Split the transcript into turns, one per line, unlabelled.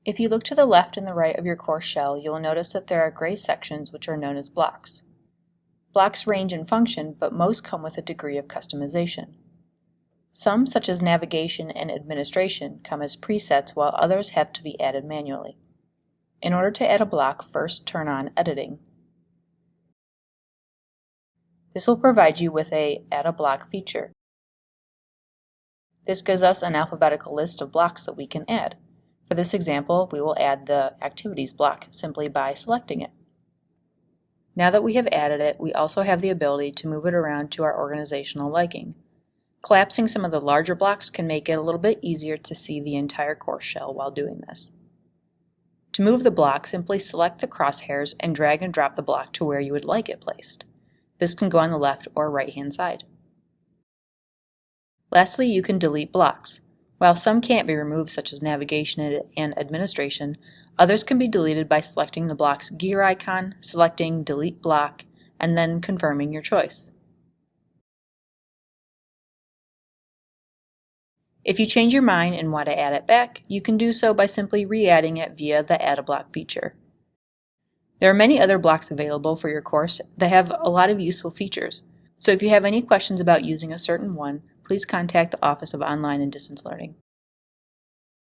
If you look to the left and the right of your course shell, you will notice that there are gray sections which are known as blocks. Blocks range in function, but most come with a degree of customization. Some, such as navigation and administration, come as presets while others have to be added manually. In order to add a block, first turn on Editing. This will provide you with a Add a Block feature. This gives us an alphabetical list of blocks that we can add. For this example, we will add the Activities block simply by selecting it. Now that we have added it, we also have the ability to move it around to our organizational liking. Collapsing some of the larger blocks can make it a little bit easier to see the entire course shell while doing this. To move the block, simply select the crosshairs and drag and drop the block to where you would like it placed. This can go on the left or right-hand side. Lastly, you can delete blocks. While some can't be removed, such as navigation and administration, others can be deleted by selecting the block's gear icon, selecting Delete Block, and then confirming your choice. If you change your mind and want to add it back, you can do so by simply re-adding it via the Add a Block feature. There are many other blocks available for your course that have a lot of useful features, so if you have any questions about using a certain one, please contact the Office of Online and Distance Learning.